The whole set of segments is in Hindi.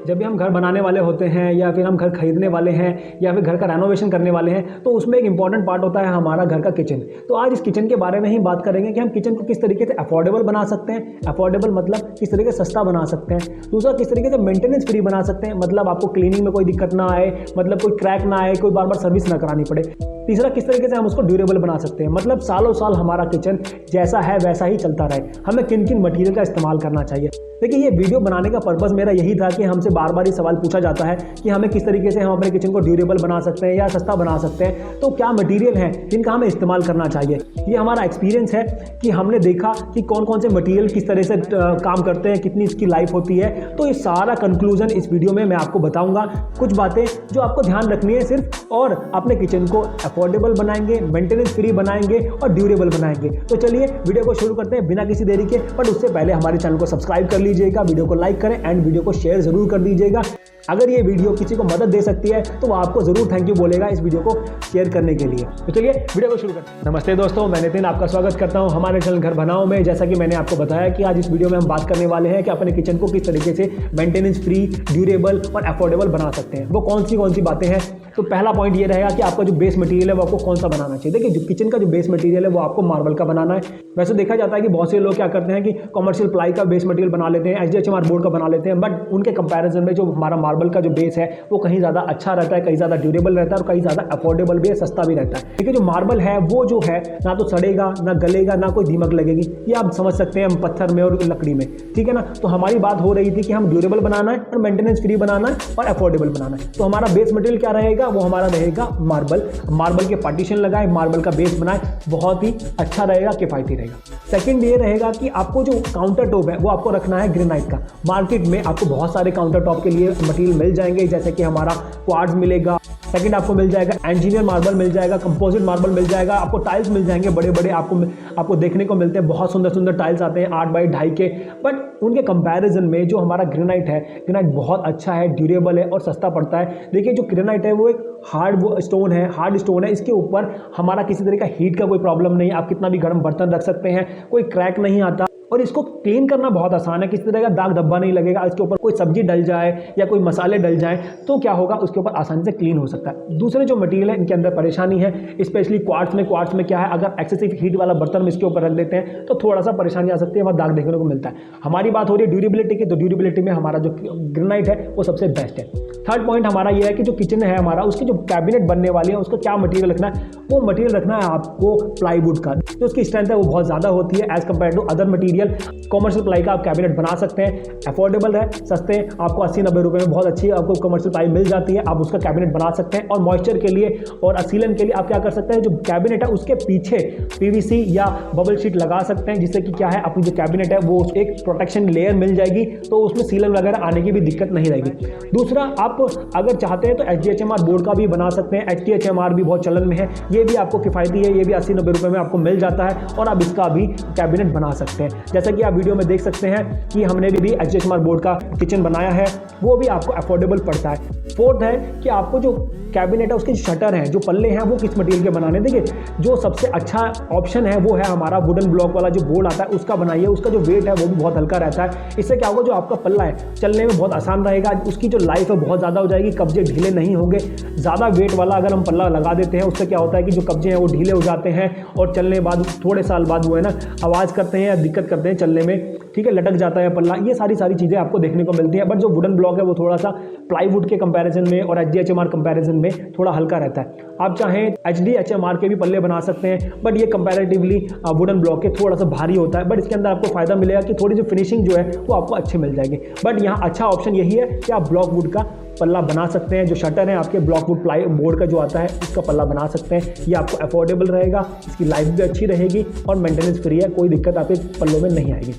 जब भी हम घर बनाने वाले होते हैं या फिर हम घर खरीदने वाले हैं या फिर घर का रेनोवेशन करने वाले हैं तो उसमें एक इंपॉर्टेंट पार्ट होता है हमारा घर का किचन। तो आज इस किचन के बारे में ही बात करेंगे कि हम किचन को किस तरीके से अफोर्डेबल बना सकते हैं। अफोर्डेबल मतलब किस तरीके से सस्ता बना सकते हैं। दूसरा, किस तरीके से मेंटेनेंस फ्री बना सकते हैं, मतलब आपको क्लीनिंग में कोई दिक्कत ना आए, मतलब कोई क्रैक ना आए, कोई बार बार सर्विस ना करानी पड़े। तीसरा, किस तरीके से हम उसको ड्यूरेबल बना सकते हैं, मतलब सालों साल हमारा किचन जैसा है वैसा ही चलता रहे। हमें किन किन मटेरियल का इस्तेमाल करना चाहिए। देखिए, ये वीडियो बनाने का पर्पस मेरा यही था कि हमसे बार बार ये सवाल पूछा जाता है कि हमें किस तरीके से हम अपने किचन को ड्यूरेबल बना सकते हैं या सस्ता बना सकते हैं। तो क्या मटेरियल हैं जिनका हमें इस्तेमाल करना चाहिए। ये हमारा एक्सपीरियंस है कि हमने देखा कि कौन कौन से मटेरियल किस तरह से काम करते हैं, कितनी इसकी लाइफ होती है। तो ये सारा कंक्लूजन इस वीडियो में मैं आपको बताऊंगा। कुछ बातें जो आपको ध्यान रखनी है सिर्फ, और अपने किचन को अफोर्डेबल बनाएंगे, मेंटेनेंस फ्री बनाएंगे और ड्यूरेबल बनाएंगे। तो चलिए वीडियो को शुरू करते हैं बिना किसी देरी के। बट उससे पहले हमारे चैनल को सब्सक्राइब कर लीजिएगा, वीडियो को लाइक करें एंड वीडियो को शेयर जरूर कर दीजिएगा। अगर ये वीडियो किसी को मदद दे सकती है तो वो आपको जरूर थैंक यू बोलेगा इस वीडियो को शेयर करने के लिए। तो चलिए वीडियो को शुरू करते हैं। नमस्ते दोस्तों, मैं नितिन आपका स्वागत करता हूं हमारे चैनल घर बनाओ में। जैसा कि मैंने आपको बताया कि आज इस वीडियो में हम बात करने वाले हैं कि अपने किचन को किस तरीके से मेंटेनेंस फ्री, ड्यूरेबल और अफोर्डेबल बना सकते हैं। वो कौन सी बातें हैं। तो पहला पॉइंट ये रहेगा कि आपका जो बेस मटेरियल है वो आपको कौन सा बनाना चाहिए। देखिए, जो किचन का जो बेस मटेरियल है वो आपको मार्बल का बनाना है। वैसे देखा जाता है कि बहुत से लोग क्या करते हैं कि कमर्शियल प्लाई का बेस मटेरियल बना लेते हैं, HDHMR बोर्ड का बना लेते हैं। बट उनके कंपैरिजन में जो हमारा मार्बल का जो बेस है वो कहीं ज़्यादा अच्छा रहता है, कहीं ज़्यादा ड्यूरेबल रहता है और कहीं ज़्यादा अफोर्डेबल भी है, सस्ता भी रहता है। देखिए, जो मार्बल है वो जो है ना तो सड़ेगा, ना गलेगा, ना कोई दीमक लगेगी। ये आप समझ सकते हैं पत्थर में और लकड़ी में, ठीक है ना। तो हमारी बात हो रही थी कि हम ड्यूरेबल बनाना है और मेंटेनेंस फ्री बनाना है और अफोर्डेबल बनाना है। तो हमारा बेस मटेरियल क्या रहेगा, वो हमारा रहेगा मार्बल। मार्बल के पार्टीशन लगाए, मार्बल का बेस बनाए, बहुत ही अच्छा रहेगा, किफायती रहेगा। सेकंड ये रहेगा कि आपको जो काउंटर टॉप है वो आपको रखना है ग्रेनाइट का। मार्केट में आपको बहुत सारे काउंटर टॉप के लिए मटेरियल मिल जाएंगे, जैसे कि हमारा क्वार्ट्ज मिलेगा, सेकंड आपको मिल जाएगा इंजीनियर मार्बल मिल जाएगा, कंपोजिट मार्बल मिल जाएगा, आपको टाइल्स मिल जाएंगे बड़े बड़े, आपको देखने को मिलते हैं। बहुत सुंदर सुंदर टाइल्स आते हैं 8 बाई 2.5 के। बट उनके कंपैरिजन में जो हमारा ग्रेनाइट है, ग्रेनाइट बहुत अच्छा है, ड्यूरेबल है और सस्ता पड़ता है। देखिए, जो ग्रेनाइट है वो एक हार्ड स्टोन है। इसके ऊपर हमारा किसी तरह का हीट का कोई प्रॉब्लम नहीं। आप कितना भी गर्म बर्तन रख सकते हैं, कोई क्रैक नहीं आता और इसको क्लीन करना बहुत आसान है। किसी तरह का दाग धब्बा नहीं लगेगा। इसके ऊपर कोई सब्जी डल जाए या कोई मसाले डल जाए तो क्या होगा, उसके ऊपर आसानी से क्लीन हो सकता है। दूसरे जो मटेरियल है इनके अंदर परेशानी है, स्पेशली क्वार्ट्ज में क्या है, अगर एक्सेसिव हीट वाला बर्तन में इसके ऊपर रख देते हैं तो थोड़ा सा परेशानी आ सकती है, वहाँ दाग देखने को मिलता है। हमारी बात हो रही है ड्यूरेबिलिटी की, तो ड्यूरेबिलिटी में हमारा जो ग्रेनाइट है वो सबसे बेस्ट है। थर्ड पॉइंट हमारा ये है कि जो किचन है हमारा, उसकी जो कैबिनेट बनने वाली है उसका क्या मटेरियल रखना है। वो मटेरियल रखना है आपको प्लाईवुड का। जो उसकी स्ट्रेंथ है वो बहुत ज़्यादा होती है as compare to other material. Commercial ply का आप कैबिनेट बना सकते हैं, अफोर्डेबल है, सस्ते, आपको 80-90 रुपए में बहुत अच्छी आपको कमर्शियल प्लाई मिल जाती है। आप उसका कैबिनेट बना सकते हैं। और मॉइस्चर के लिए और सीलन के लिए आप क्या कर सकते हैं, जो कैबिनेट है उसके पीछे PVC या बबल शीट लगा सकते हैं, जिससे कि क्या है, अपनी जो कैबिनेट है वो एक प्रोटेक्शन लेयर मिल जाएगी, तो उसमें सीलन वगैरह आने की भी दिक्कत नहीं रहेगी। दूसरा, आप अगर चाहते हैं तो HDHMR बोर्ड का भी बना सकते हैं। HDHMR भी बहुत चलन में है, ये भी आपको किफायती है, ये भी 80-90 रुपए में आपको मिल जाता है और आप इसका भी कैबिनेट बना सकते हैं। जैसा कि आप वीडियो में देख सकते हैं कि हमने भी HDHMR बोर्ड का किचन बनाया है, वो भी आपको अफोर्डेबल पड़ता है। फोर्थ है कि आपको जो कैबिनेट है उसके शटर हैं, जो पल्ले हैं, वो किस मटेरियल के बनाने। देखिए, जो सबसे अच्छा ऑप्शन है वो है हमारा वुडन ब्लॉक वाला जो बोर्ड आता है उसका बनाइए। उसका जो वेट है वो भी बहुत हल्का रहता है। इससे क्या होगा, जो आपका पल्ला है चलने में बहुत आसान रहेगा, उसकी जो लाइफ है बहुत ज़्यादा हो जाएगी, कब्जे ढीले नहीं होंगे। ज़्यादा वेट वाला अगर हम पल्ला लगा देते हैं उससे क्या होता है कि जो कब्जे हैं वो ढीले हो जाते हैं और चलने बाद थोड़े साल बाद वो है ना आवाज़ करते हैं या दिक्कत करते हैं चलने में, ठीक है, लटक जाता है पल्ला। ये सारी चीज़ें आपको देखने को मिलती हैं। बट जो वुडन ब्लॉक है वो थोड़ा सा प्लाईवुड के कंपैरिजन में और HDHMR कंपैरिजन में थोड़ा हल्का रहता है। आप चाहें HDHMR के भी पल्ले बना सकते हैं, बट ये कंपैरेटिवली वुडन ब्लॉक के थोड़ा सा भारी होता है। बट इसके अंदर आपको फायदा मिलेगा कि थोड़ी सी फिनिशिंग जो है वो आपको अच्छी मिल जाएगी। बट यहाँ अच्छा ऑप्शन यही है कि आप ब्लॉक वुड का पल्ला बना सकते हैं। जो शटर है आपके ब्लॉक वुड प्लाई बोर्ड का जो आता है उसका पल्ला बना सकते हैं। ये आपको अफोर्डेबल रहेगा, इसकी लाइफ भी अच्छी रहेगी और मेंटेनेंस फ्री है, कोई दिक्कत आपके पल्लों में नहीं आएगी।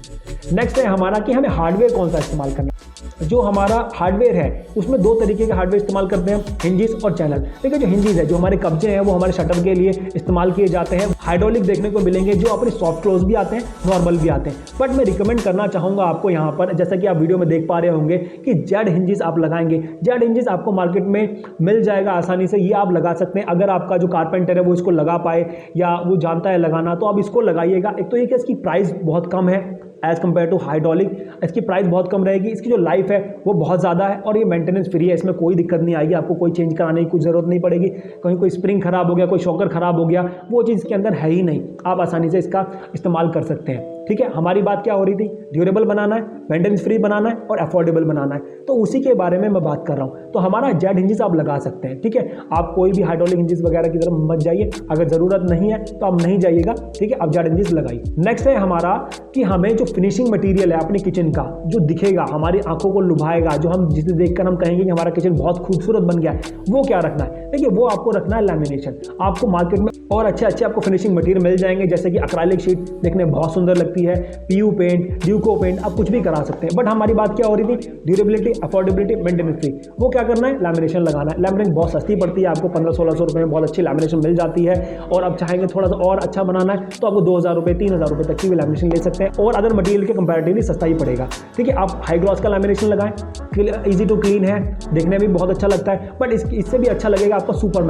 नेक्स्ट है हमारा कि हमें हार्डवेयर कौन सा इस्तेमाल करना है। जो हमारा हार्डवेयर है उसमें 2 तरीके के हार्डवेयर इस्तेमाल करते हैं, हिंजिस और चैनल। देखिए, जो हिंजिस है, जो हमारे कब्जे हैं वो हमारे शटर के लिए इस्तेमाल किए जाते हैं। हाइड्रोलिक देखने को मिलेंगे, जो अपने सॉफ्ट क्लोज भी आते हैं, नॉर्मल भी आते हैं। बट मैं रिकमेंड करना चाहूँगा आपको यहाँ पर, जैसा कि आप वीडियो में देख पा रहे होंगे कि जेड हिंजिस आप लगाएंगे। जेड हिंजेस आपको मार्केट में मिल जाएगा आसानी से, ये आप लगा सकते हैं। अगर आपका जो कारपेंटर है वो इसको लगा पाए या वो जानता है लगाना, तो आप इसको लगाइएगा। एक तो ये कि इसकी प्राइस बहुत कम है एज़ कम्पेयर टू हाइड्रोलिक, इसकी प्राइस बहुत कम रहेगी, इसकी जो लाइफ है वो बहुत ज़्यादा है और ये मेंटेनेंस फ्री है, इसमें कोई दिक्कत नहीं आएगी, आपको कोई चेंज कराने की कुछ ज़रूरत नहीं पड़ेगी। कहीं कोई स्प्रिंग खराब हो गया, कोई शॉकर खराब हो गया, वो चीज़ इसके अंदर है ही नहीं, आप आसानी से इसका इस्तेमाल कर सकते हैं। ठीक है, हमारी बात क्या हो रही थी, ड्यूरेबल बनाना है, मेंटेनेंस फ्री बनाना है और अफोर्डेबल बनाना है, तो उसी के बारे में मैं बात कर रहा हूँ। तो हमारा जेड हिंजेस आप लगा सकते हैं। ठीक है, आप कोई भी हाइड्रोलिक हिंजेस वगैरह की तरफ मत जाइए, अगर ज़रूरत नहीं है तो आप नहीं जाइएगा। ठीक है, आप जेड हिंजेस लगाइए। नेक्स्ट है हमारा कि हमें जो फिनिशिंग मटेरियल है अपनी किचन का, जो दिखेगा, हमारी आंखों को लुभाएगा, जो हम जिसे देखकर हम कहेंगे कि हमारा किचन बहुत खूबसूरत बन गया है, वो क्या रखना है? देखिए, वो आपको रखना है लैमिनेशन। आपको मार्केट में और अच्छे अच्छे आपको फिनिशिंग मटेरियल मिल जाएंगे, जैसे कि एक्राइलिक शीट देखने में बहुत सुंदर लगती है, पीयू पेंट, ड्यूको पेंट, आप कुछ भी करा सकते हैं। बट हमारी बात क्या हो रही थी, ड्यूरेबिलिटी, अफोर्डेबिलिटी, मेंटेनेंस फ्री। वो क्या करना है, लैमिनेशन लगाना है। लैमिनेशन बहुत सस्ती पड़ती है, आपको 1500-1600 रुपये में बहुत अच्छी लैमिनेशन मिल जाती है। और आप चाहेंगे थोड़ा सा और अच्छा बनाना है तो आपको 2000 रुपये 3000 रुपये तक की भी लैमिनेशन ले सकते हैं, और अदर मटेरियल के कंपैरेटिवली सस्ता ही पड़ेगा। ठीक है, आप हाई ग्लॉस का लैमिनेशन लगाएं, ईजी टू क्लीन है, देखने में भी बहुत अच्छा लगता है। बट इससे भी अच्छा लगेगा आपका सुपर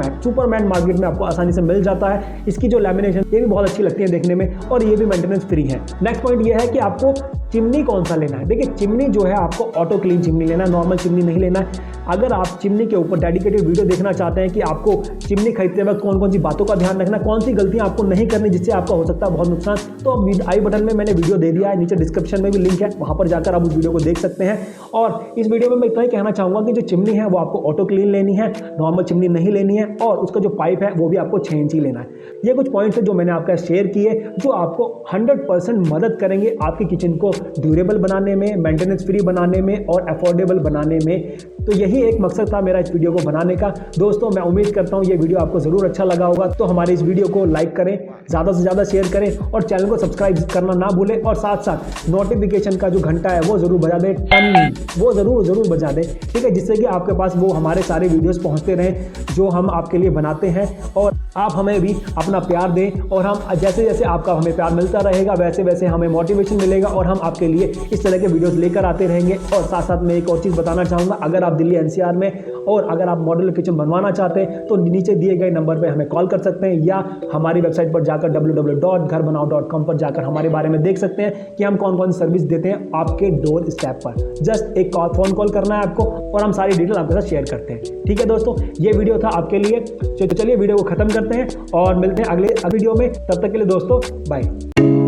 मैट मार्केट में आपको आसानी से मिल जाता है। इसकी जो लैमिनेशन ये भी बहुत अच्छी लगती है देखने में, और ये भी मेंटेनेंस फ्री है। नेक्स्ट पॉइंट ये है कि आपको चिमनी कौन सा लेना है। देखिए, चिमनी जो है आपको ऑटो क्लीन चिमनी लेना है, नॉर्मल चिमनी नहीं लेना है। अगर आप चिमनी के ऊपर डेडिकेटेड वीडियो देखना चाहते हैं कि आपको चिमनी खरीदते वक्त कौन कौन सी बातों का ध्यान रखना, कौन सी गलतियां आपको नहीं करनी जिससे आपका हो सकता है बहुत नुकसान, तो अब आई बटन में मैंने वीडियो दे दिया है, नीचे डिस्क्रिप्शन में भी लिंक है, वहां पर जाकर आप उस वीडियो को देख सकते हैं। और इस वीडियो में मैं इतना ही कहना चाहूँगा कि जो चिमनी है वो आपको ऑटो क्लीन लेनी है, नॉर्मल चिमनी नहीं लेनी है, और उसका जो पाइप है वो भी आपको 6 इंच ही लेना है। ये कुछ पॉइंट्स है जो मैंने आपका शेयर किए, जो आपको 100% मदद करेंगे आपकी किचन को ड्यूरेबल बनाने में, मेंटेनेंस फ्री बनाने में और अफोर्डेबल बनाने में। तो यही एक मकसद था मेरा इस वीडियो को बनाने का। दोस्तों, मैं उम्मीद करता हूँ ये वीडियो आपको ज़रूर अच्छा लगा होगा। तो हमारे इस वीडियो को लाइक करें, ज़्यादा से ज़्यादा शेयर करें और चैनल को सब्सक्राइब करना ना भूलें, और साथ साथ नोटिफिकेशन का जो घंटा है वो ज़रूर बजा दें, वो ज़रूर बजा दें। ठीक है, जिससे कि आपके पास वो हमारे सारे वीडियोस पहुंचते रहें जो हम आपके लिए बनाते हैं, और आप हमें भी अपना प्यार दें, और हम जैसे जैसे आपका हमें प्यार मिलता रहेगा वैसे वैसे हमें मोटिवेशन मिलेगा, और हम आपके लिए इस तरह के वीडियोस लेकर आते रहेंगे। और साथ साथ मैं एक और चीज़ बताना चाहूँगा, अगर आप दिल्ली NCR में और अगर आप मॉड्यूलर किचन बनवाना चाहते हैं तो नीचे दिए गए नंबर पर हमें कॉल कर सकते हैं, या हमारी वेबसाइट पर जाकर www.gharbanao.com पर जाकर हमारे बारे में देख सकते हैं कि हम कौन कौन सी सर्विस देते हैं आपके डोर स्टेप पर। जस्ट एक फ़ोन कॉल करना है आपको और हम सारी डिटेल आपके साथ शेयर करते हैं। ठीक है दोस्तों, ये वीडियो था आपके लिए। तो चलिए वीडियो को ख़त्म करते हैं और मिलते हैं अगले वीडियो में। तब तक के लिए दोस्तों, बाय।